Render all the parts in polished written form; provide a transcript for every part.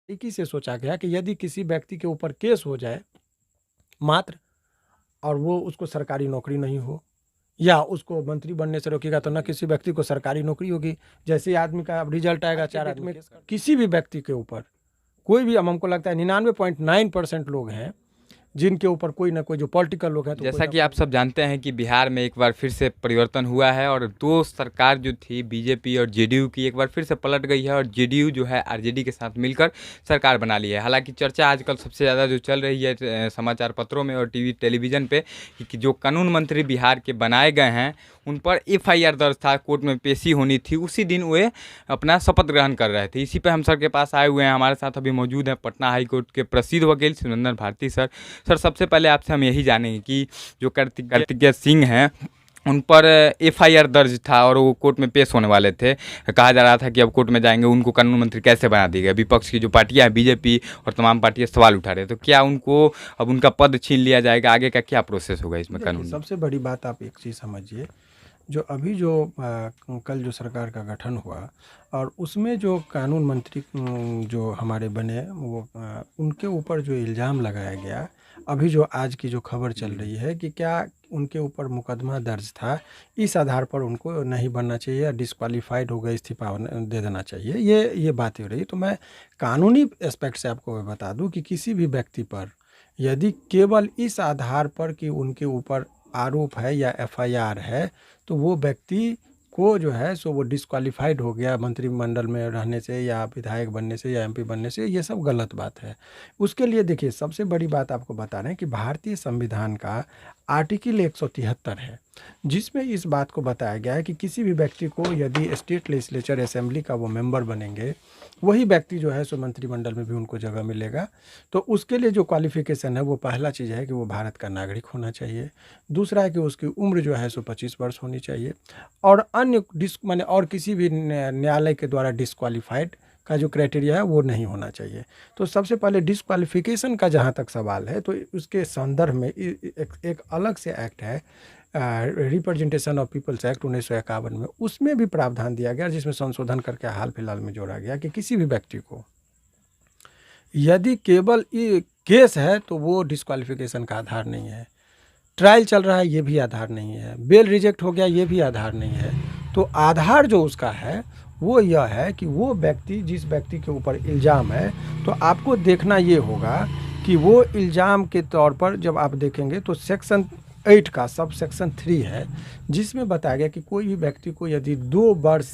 तरीके से सोचा गया कि यदि किसी व्यक्ति के ऊपर केस हो जाए मात्र, और वो उसको सरकारी नौकरी नहीं हो या उसको मंत्री बनने से रोकेगा, तो न किसी व्यक्ति को सरकारी नौकरी होगी। जैसे ही आदमी का रिजल्ट आएगा, 4 आदमी में किसी भी व्यक्ति के ऊपर कोई भी, हमको लगता है 99.9% लोग हैं जिनके ऊपर कोई ना कोई, जो पॉलिटिकल लोग हैं तो जैसा कि आप सब जानते हैं कि बिहार में एक बार फिर से परिवर्तन हुआ है और दो सरकार जो थी बीजेपी और जेडीयू की, एक बार फिर से पलट गई है और जेडीयू जो है आरजेडी के साथ मिलकर सरकार बना ली है। हालांकि चर्चा आजकल सबसे ज़्यादा जो चल रही है समाचार पत्रों में और टेलीविज़न पे कि जो कानून मंत्री बिहार के बनाए गए हैं उन पर एफआईआर दर्ज था, कोर्ट में पेशी होनी थी, उसी दिन वे अपना शपथ ग्रहण कर रहे थे। इसी पे हम सर के पास आए हुए हैं। हमारे साथ अभी मौजूद हैं पटना हाई कोर्ट के प्रसिद्ध वकील सुरेंद्र भारती सर। सर, सबसे पहले आपसे हम यही जानेंगे कि जो कार्तिकेय सिंह हैं उन पर एफआईआर दर्ज था और वो कोर्ट में पेश होने वाले थे। कहा जा रहा था कि अब कोर्ट में जाएंगे, उनको कानून मंत्री कैसे बना दी गई। विपक्ष की जो पार्टियां हैं बीजेपी और तमाम पार्टियां सवाल उठा रहे, तो क्या उनको अब उनका पद छीन लिया जाएगा? आगे का क्या प्रोसेस होगा इसमें कानून? सबसे बड़ी बात आप एक चीज़ समझिए, जो अभी जो कल जो सरकार का गठन हुआ और उसमें जो कानून मंत्री जो हमारे बने, वो उनके ऊपर जो इल्ज़ाम लगाया गया, अभी जो आज की जो खबर चल रही है कि क्या उनके ऊपर मुकदमा दर्ज था, इस आधार पर उनको नहीं बनना चाहिए या डिस्क्वालीफाइड हो गए, इस्तीफा दे देना चाहिए, ये बात हो रही। तो मैं कानूनी एस्पेक्ट से आपको बता दूं कि किसी भी व्यक्ति पर यदि केवल इस आधार पर कि उनके ऊपर आरोप है या एफआईआर है, तो वो व्यक्ति को जो है सो वो डिस्क्वालीफाइड हो गया मंत्रिमंडल में रहने से या विधायक बनने से या एमपी बनने से, ये सब गलत बात है। उसके लिए देखिए, सबसे बड़ी बात आपको बता रहे हैं कि भारतीय संविधान का आर्टिकल 173 है, जिसमें इस बात को बताया गया है कि किसी भी व्यक्ति को यदि स्टेट लेजिस्लेचर असेंबली का वो मेंबर बनेंगे, वही व्यक्ति जो है सो मंत्रिमंडल में भी उनको जगह मिलेगा। तो उसके लिए जो क्वालिफिकेशन है, वो पहला चीज़ है कि वो भारत का नागरिक होना चाहिए। दूसरा है कि उसकी उम्र जो है सो 25 वर्ष होनी चाहिए, और अन्य माने और किसी भी न्यायालय के द्वारा डिस्क्वालीफाइड का जो क्राइटेरिया है वो नहीं होना चाहिए। तो सबसे पहले डिस्क्वालिफिकेशन का जहाँ तक सवाल है, तो उसके संदर्भ में एक अलग से एक्ट है, रिप्रेजेंटेशन ऑफ पीपल्स एक्ट 1951 में, उसमें भी प्रावधान दिया गया, जिसमें संशोधन करके हाल फिलहाल में जोड़ा गया कि किसी भी व्यक्ति को यदि केवल ये केस है तो वो डिस्क्वालिफिकेशन का आधार नहीं है, ट्रायल चल रहा है ये भी आधार नहीं है, बेल रिजेक्ट हो गया ये भी आधार नहीं है। तो आधार जो उसका है वो यह है कि वो व्यक्ति, जिस व्यक्ति के ऊपर इल्ज़ाम है, तो आपको देखना ये होगा कि वो इल्ज़ाम के तौर पर जब आप देखेंगे तो सेक्शन 8 का सब सेक्शन 3 है, जिसमें बताया गया कि कोई भी व्यक्ति को यदि 2 वर्ष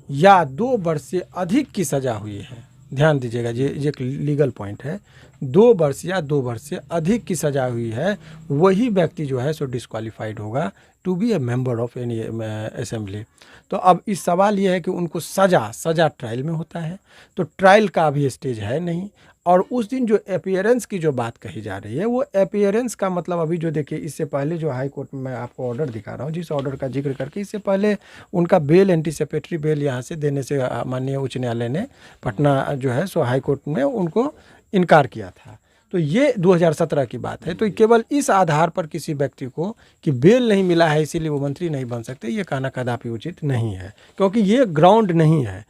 या 2 वर्ष से अधिक की सज़ा हुई है, ध्यान दीजिएगा, ये एक लीगल पॉइंट है, 2 वर्ष या 2 वर्ष से अधिक की सज़ा हुई है, वही व्यक्ति जो है सो डिस्क्वालीफाइड होगा to be a member of any assembly. तो अब इस सवाल ये है कि उनको सज़ा ट्रायल में होता है, तो ट्रायल का अभी स्टेज है नहीं। और उस दिन जो अपीयरेंस की जो बात कही जा रही है, वो अपीयरेंस का मतलब अभी जो देखिए, इससे पहले जो हाई कोर्ट में मैं आपको ऑर्डर दिखा रहा हूँ, जिस ऑर्डर का जिक्र करके इससे पहले उनका बेल, एंटीसिपेटरी बेल यहाँ से देने से माननीय उच्च न्यायालय ने पटना जो है सो हाई कोर्ट में उनको इनकार किया था। तो ये 2017 की बात है। तो केवल इस आधार पर किसी व्यक्ति को कि बेल नहीं मिला है इसीलिए वो मंत्री नहीं बन सकते, ये कहना कदापि उचित नहीं है, क्योंकि ये ग्राउंड नहीं है।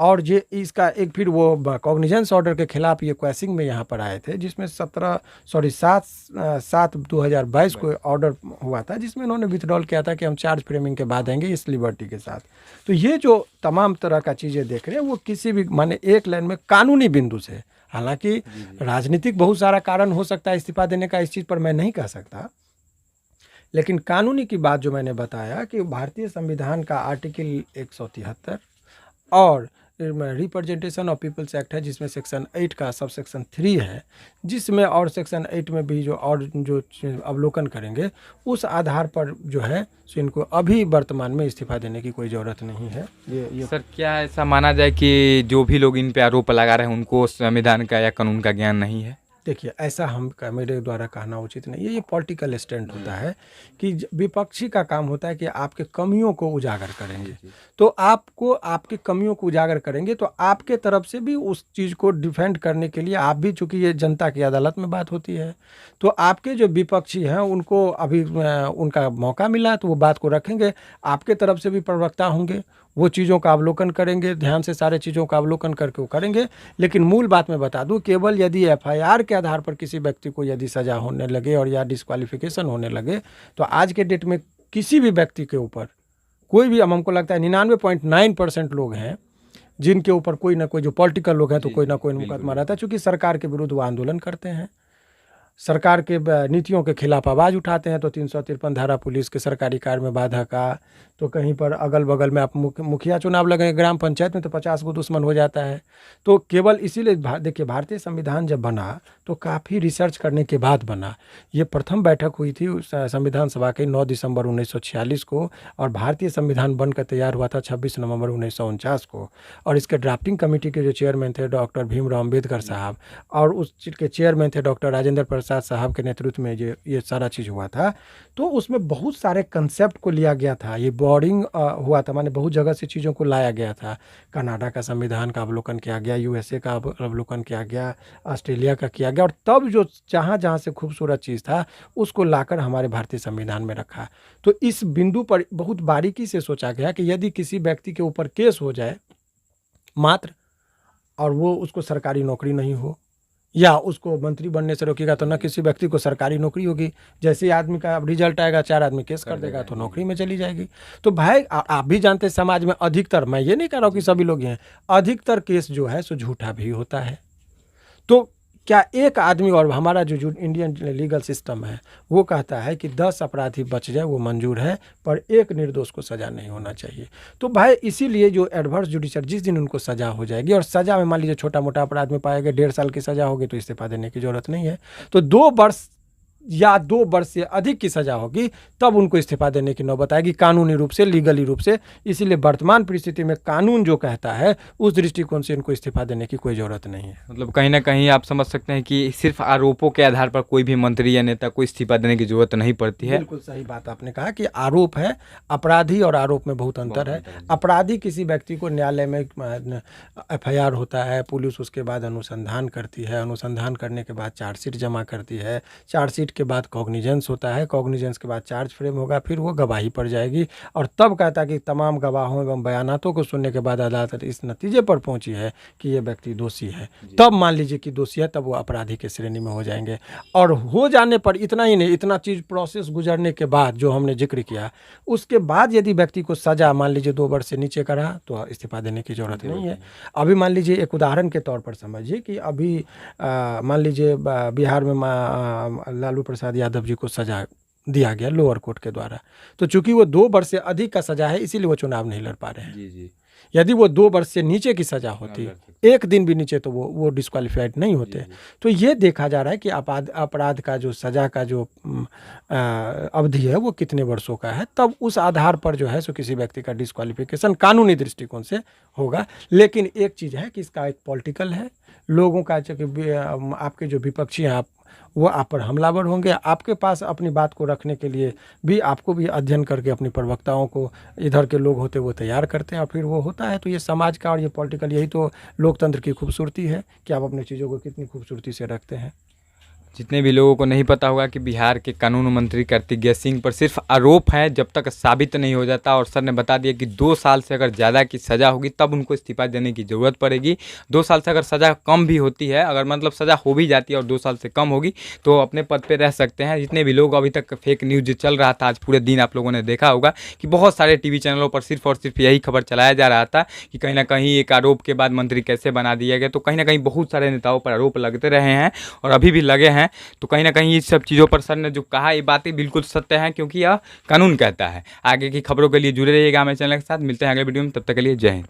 और ये इसका एक फिर वो कॉग्निजेंस ऑर्डर के खिलाफ ये क्वेसिंग में यहाँ पर आए थे, जिसमें 7/7/2022 को ऑर्डर हुआ था, जिसमें उन्होंने विथड्रॉल किया था कि हम चार्ज फ्रेमिंग के बाद आएंगे इस लिबर्टी के साथ। तो ये जो तमाम तरह का चीज़ें देख रहे हैं, वो किसी भी माने एक लाइन में कानूनी बिंदु से, हालांकि राजनीतिक बहुत सारा कारण हो सकता है इस्तीफा देने का, इस चीज़ पर मैं नहीं कह सकता, लेकिन कानूनी की बात जो मैंने बताया कि भारतीय संविधान का आर्टिकल 173 और रिप्रेजेंटेशन ऑफ पीपल्स एक्ट है, जिसमें सेक्शन 8 का सब सेक्शन 3 है, जिसमें और सेक्शन 8 में भी जो और जो अवलोकन करेंगे, उस आधार पर जो है सो इनको अभी वर्तमान में इस्तीफा देने की कोई ज़रूरत नहीं है। ये सर, क्या ऐसा माना जाए कि जो भी लोग इन पे आरोप लगा रहे हैं उनको संविधान का या कानून का ज्ञान नहीं है? देखिए, ऐसा मेरे द्वारा कहना उचित नहीं है। ये पॉलिटिकल स्टैंड होता है कि विपक्षी का काम होता है कि आपके कमियों को उजागर करेंगे, तो आपको आपकी कमियों को उजागर करेंगे, तो आपके तरफ से भी उस चीज़ को डिफेंड करने के लिए आप भी, चूंकि ये जनता की अदालत में बात होती है, तो आपके जो विपक्षी हैं उनको अभी उनका मौका मिला तो वो बात को रखेंगे। आपके तरफ से भी प्रवक्ता होंगे, वो चीज़ों का अवलोकन करेंगे, ध्यान से सारे चीज़ों का अवलोकन करके वो करेंगे। लेकिन मूल बात मैं बता दूं, केवल यदि एफआईआर के आधार पर किसी व्यक्ति को यदि सज़ा होने लगे और या डिस्क्वालिफिकेशन होने लगे, तो आज के डेट में किसी भी व्यक्ति के ऊपर कोई भी, हमको लगता है 99.9% लोग हैं जिनके ऊपर कोई ना कोई, जो पॉलिटिकल लोग हैं तो कोई ना कोई मुकदमा रहता है, चूँकि सरकार के विरुद्ध वो आंदोलन करते हैं, सरकार के नीतियों के खिलाफ आवाज़ उठाते हैं। तो 353 धारा पुलिस के सरकारी कार्य में बाधा का, तो कहीं पर अगल बगल में आप मुखिया चुनाव लगे ग्राम पंचायत में तो 50 गो दुश्मन हो जाता है। तो केवल इसीलिए देखिए, भारतीय संविधान जब बना तो काफ़ी रिसर्च करने के बाद बना। ये प्रथम बैठक हुई थी संविधान सभा की 9 दिसंबर 1946 को, और भारतीय संविधान बनकर तैयार हुआ था 26 नवंबर 1949 को। और इसके ड्राफ्टिंग कमेटी के जो चेयरमैन थे डॉक्टर भीमराव अम्बेडकर साहब, और उसके चेयरमैन थे डॉक्टर राजेंद्र प्रसाद साहब के नेतृत्व में ये सारा चीज़ हुआ था। तो उसमें बहुत सारे कंसेप्ट को लिया गया था, ये बोर्डिंग हुआ था, माने बहुत जगह से चीज़ों को लाया गया था। कनाडा का संविधान का अवलोकन किया गया, यूएसए का अवलोकन किया गया, ऑस्ट्रेलिया का किया गया, और तब जो जहाँ से खूबसूरत चीज़ था उसको लाकर हमारे भारतीय संविधान में रखा। तो इस बिंदु पर बहुत बारीकी से सोचा गया कि यदि किसी व्यक्ति के ऊपर केस हो जाए मात्र, और वो उसको सरकारी नौकरी नहीं हो या उसको मंत्री बनने से रोकेगा, तो न किसी व्यक्ति को सरकारी नौकरी होगी। जैसे ही आदमी का रिजल्ट आएगा, 4 आदमी केस कर देगा तो नौकरी में चली जाएगी। तो भाई आप भी जानते हैं, समाज में अधिकतर, मैं ये नहीं कह रहा हूँ कि सभी लोग हैं, अधिकतर केस जो है सो झूठा भी होता है। तो क्या एक आदमी, और हमारा जो इंडियन लीगल सिस्टम है वो कहता है कि 10 अपराधी बच जाए वो मंजूर है, पर एक निर्दोष को सज़ा नहीं होना चाहिए। तो भाई इसीलिए जो एडवर्स जुडिशरी, जिस दिन उनको सज़ा हो जाएगी, और सज़ा में मान लीजिए छोटा मोटा अपराध में पाया गया 1.5 साल की सज़ा होगी, तो इस्तीफा देने की ज़रूरत नहीं है। तो 2 वर्ष या 2 वर्ष से अधिक की सज़ा होगी तब उनको इस्तीफा देने की नौबत आएगी, कानूनी रूप से, लीगली रूप से। इसीलिए वर्तमान परिस्थिति में कानून जो कहता है उस दृष्टिकोण से इनको इस्तीफा देने की कोई ज़रूरत नहीं है। मतलब कहीं ना कहीं आप समझ सकते हैं कि सिर्फ आरोपों के आधार पर कोई भी मंत्री या नेता को इस्तीफा देने की जरूरत नहीं पड़ती है। बिल्कुल सही बात आपने कहा कि आरोप है, अपराधी और आरोप में बहुत अंतर है। अपराधी किसी व्यक्ति को न्यायालय में एफआईआर होता है, पुलिस उसके बाद अनुसंधान करती है, अनुसंधान करने के बाद चार्जशीट जमा करती है, चार्जशीट के बाद कॉग्निजेंस होता है, कॉग्निजेंस के बाद चार्ज फ्रेम होगा, फिर वो गवाही पर जाएगी, और तब कहता है कि तमाम गवाहों एवं बयानातों को सुनने के बाद अदालत इस नतीजे पर पहुंची है कि ये व्यक्ति दोषी है। तब मान लीजिए कि दोषी है, तब वो अपराधी के श्रेणी में हो जाएंगे। और हो जाने पर इतना ही नहीं, इतना चीज़ प्रोसेस गुजरने के बाद जो हमने जिक्र किया, उसके बाद यदि व्यक्ति को सज़ा मान लीजिए 2 वर्ष से नीचे का रहा तो इस्तीफा देने की ज़रूरत नहीं है। अभी मान लीजिए एक उदाहरण के तौर पर समझिए कि अभी मान लीजिए बिहार में लालू प्रसाद यादव जी को सज़ा दिया गया लोअर कोर्ट के द्वारा, तो चूंकि वो 2 वर्ष से अधिक का सज़ा है इसीलिए वो चुनाव नहीं लड़ पा रहे हैं। जी। यदि वो 2 वर्ष से नीचे की सज़ा होती, 1 दिन भी नीचे, तो वो डिस्क्वालीफाइड नहीं होते। तो ये देखा जा रहा है कि अपराध का जो सज़ा का जो अवधि है वो कितने वर्षों का है, तब उस आधार पर जो है सो किसी व्यक्ति का डिस्क्वालिफिकेशन कानूनी दृष्टिकोण से होगा। लेकिन एक चीज़ है कि इसका एक पॉलिटिकल है, लोगों का जो कि आपके जो विपक्षी हैं वो आप पर हमलावर होंगे। आपके पास अपनी बात को रखने के लिए भी आपको भी अध्ययन करके अपनी प्रवक्ताओं को, इधर के लोग होते वो तैयार करते हैं, और फिर वो होता है। तो ये समाज का और ये पॉलिटिकल, यही तो लोकतंत्र की खूबसूरती है कि आप अपनी चीज़ों को कितनी खूबसूरती से रखते हैं। जितने भी लोगों को नहीं पता होगा कि बिहार के कानून मंत्री कार्तिकेय सिंह पर सिर्फ आरोप है, जब तक साबित नहीं हो जाता, और सर ने बता दिया कि 2 साल से अगर ज़्यादा की सज़ा होगी तब उनको इस्तीफा देने की ज़रूरत पड़ेगी। 2 साल से अगर सज़ा कम भी होती है, अगर मतलब सज़ा हो भी जाती है और 2 साल से कम होगी, तो अपने पद पे रह सकते हैं। जितने भी लोग, अभी तक फेक न्यूज़ चल रहा था, आज पूरे दिन आप लोगों ने देखा होगा कि बहुत सारे टीवी चैनलों पर सिर्फ और सिर्फ यही खबर चलाया जा रहा था कि कहीं ना कहीं एक आरोप के बाद मंत्री कैसे बना दिया गया। तो कहीं ना कहीं बहुत सारे नेताओं पर आरोप लगते रहे हैं और अभी भी लगे हैं। तो कहीं ना कहीं इस सब चीज़ों पर सर ने जो कहा, ये बातें बिल्कुल सत्य हैं, क्योंकि यह कानून कहता है। आगे की खबरों के लिए जुड़े रहिएगा हमारे चैनल के साथ। मिलते हैं अगले वीडियो में, तब तक के लिए जय हिंद।